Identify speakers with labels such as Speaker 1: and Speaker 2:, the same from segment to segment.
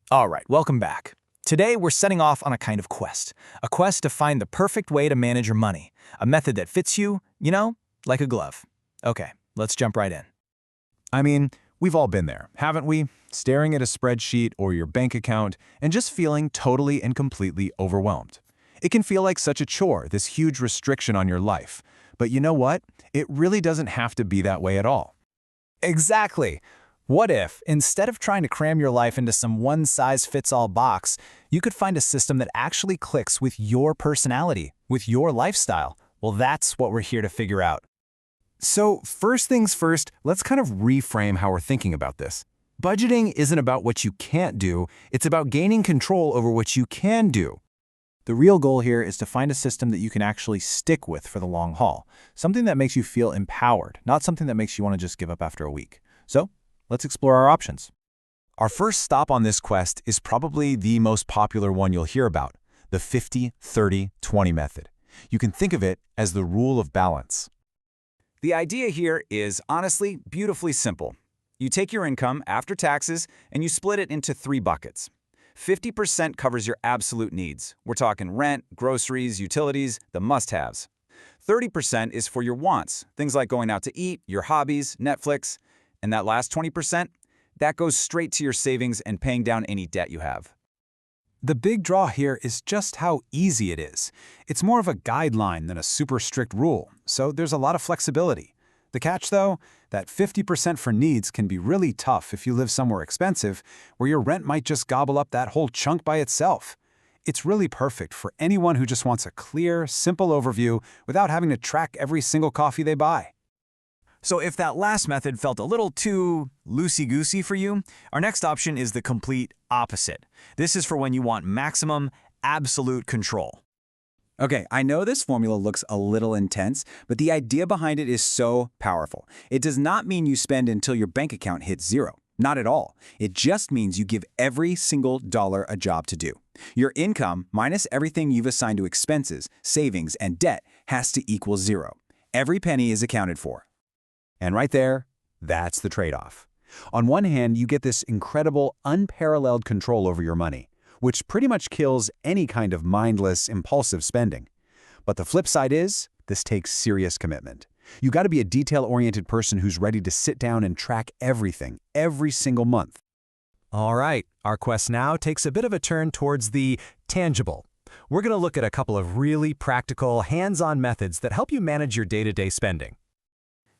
Speaker 1: All right, welcome back. Today, we're setting off on a kind of quest. A quest to find the perfect way to manage your money. A method that fits you, like a glove. Okay, let's jump right in.
Speaker 2: I mean, we've all been there, haven't we? Staring at a spreadsheet or your bank account and just feeling totally and completely overwhelmed. It can feel like such a chore, this huge restriction on your life. But you know what? It really doesn't have to be that way at all.
Speaker 1: Exactly. What if, instead of trying to cram your life into some one-size-fits-all box, you could find a system that actually clicks with your personality, with your lifestyle? Well, that's what we're here to figure out.
Speaker 2: So first things first, let's kind of reframe how we're thinking about this. Budgeting isn't about what you can't do, it's about gaining control over what you can do.
Speaker 1: The real goal here is to find a system that you can actually stick with for the long haul, something that makes you feel empowered, not something that makes you want to just give up after a week. So, let's explore our options.
Speaker 2: Our first stop on this quest is probably the most popular one you'll hear about, the 50-30-20 method. You can think of it as the rule of balance.
Speaker 3: The idea here is honestly beautifully simple. You take your income after taxes and you split it into 3 buckets. 50% covers your absolute needs. We're talking rent, groceries, utilities, the must-haves. 30% is for your wants, things like going out to eat, your hobbies, Netflix. And that last 20%, that goes straight to your savings and paying down any debt you have.
Speaker 4: The big draw here is just how easy it is. It's more of a guideline than a super strict rule, so there's a lot of flexibility. The catch, though, that 50% for needs can be really tough if you live somewhere expensive, where your rent might just gobble up that whole chunk by itself. It's really perfect for anyone who just wants a clear, simple overview without having to track every single coffee they buy.
Speaker 1: So if that last method felt a little too loosey-goosey for you, our next option is the complete opposite. This is for when you want maximum, absolute control.
Speaker 3: Okay, I know this formula looks a little intense, but the idea behind it is so powerful. It does not mean you spend until your bank account hits zero. Not at all. It just means you give every single dollar a job to do. Your income, minus everything you've assigned to expenses, savings, and debt, has to equal zero. Every penny is accounted for.
Speaker 2: And right there, that's the trade-off. On one hand, you get this incredible, unparalleled control over your money, which pretty much kills any kind of mindless, impulsive spending. But the flip side is, this takes serious commitment. You got to be a detail-oriented person who's ready to sit down and track everything, every single month.
Speaker 4: All right, our quest now takes a bit of a turn towards the tangible. We're going to look at a couple of really practical, hands-on methods that help you manage your day-to-day spending.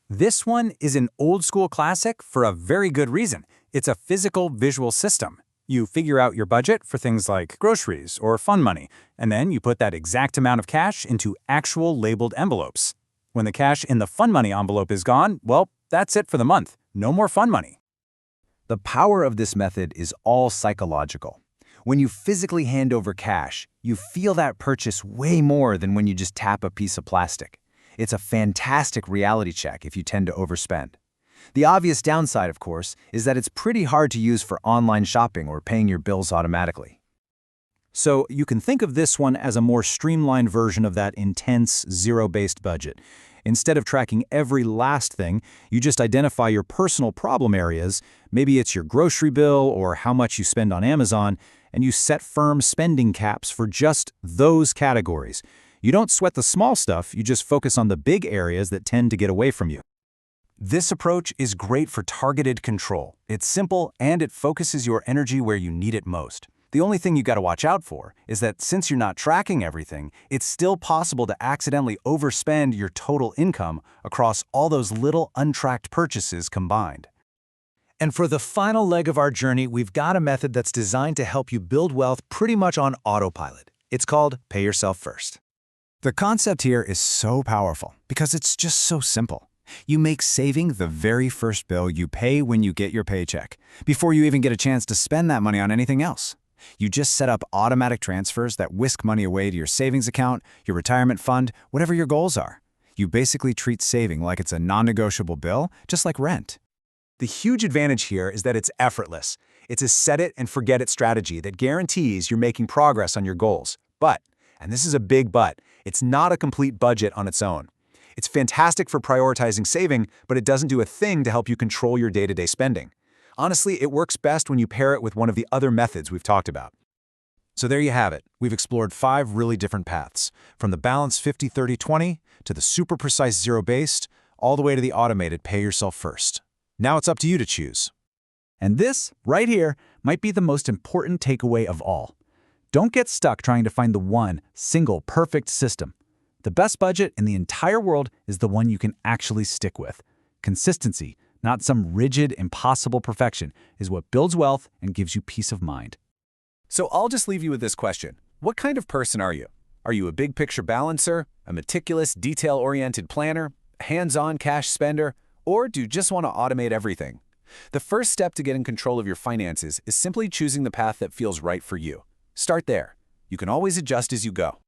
Speaker 3: This one is an old-school classic for a very good reason. It's a physical visual system. You figure out your budget for things like groceries or fun money, and then you put that exact amount of cash into actual labeled envelopes. When the cash in the fun money envelope is gone, well, that's it for the month. No more fun money.
Speaker 2: The power of this method is all psychological. When you physically hand over cash, you feel that purchase way more than when you just tap a piece of plastic. It's a fantastic reality check if you tend to overspend. The obvious downside, of course, is that it's pretty hard to use for online shopping or paying your bills automatically.
Speaker 1: So you can think of this one as a more streamlined version of that intense, zero-based budget. Instead of tracking every last thing, you just identify your personal problem areas, maybe it's your grocery bill or how much you spend on Amazon, and you set firm spending caps for just those categories. You don't sweat the small stuff, you just focus on the big areas that tend to get away from you.
Speaker 4: This approach is great for targeted control. It's simple and it focuses your energy where you need it most. The only thing you got to watch out for is that since you're not tracking everything, it's still possible to accidentally overspend your total income across all those little untracked purchases combined. And for the final leg of our journey, we've got a method that's designed to help you build wealth pretty much on autopilot. It's called Pay Yourself First. The concept here is so powerful because it's just so simple. You make saving the very first bill you pay when you get your paycheck, before you even get a chance to spend that money on anything else. You just set up automatic transfers that whisk money away to your savings account, your retirement fund, whatever your goals are. You basically treat saving like it's a non-negotiable bill, just like rent. The huge advantage here is that it's effortless. It's a set-it-and-forget-it strategy that guarantees you're making progress on your goals. But, and this is a big but, it's not a complete budget on its own. It's fantastic for prioritizing saving, but it doesn't do a thing to help you control your day-to-day spending.
Speaker 2: Honestly, it works best when you pair it with one of the other methods we've talked about.
Speaker 1: So there you have it. We've explored 5 really different paths, from the balanced 50-30-20 to the super precise zero-based, all the way to the automated pay yourself first. Now it's up to you to choose.
Speaker 2: And this, right here, might be the most important takeaway of all. Don't get stuck trying to find the one, single, perfect system. The best budget in the entire world is the one you can actually stick with. Consistency, not some rigid, impossible perfection, is what builds wealth and gives you peace of mind.
Speaker 3: So I'll just leave you with this question. What kind of person are you? Are you a big-picture balancer, a meticulous, detail-oriented planner, a hands-on cash spender, or do you just want to automate everything? The first step to getting control of your finances is simply choosing the path that feels right for you. Start there. You can always adjust as you go.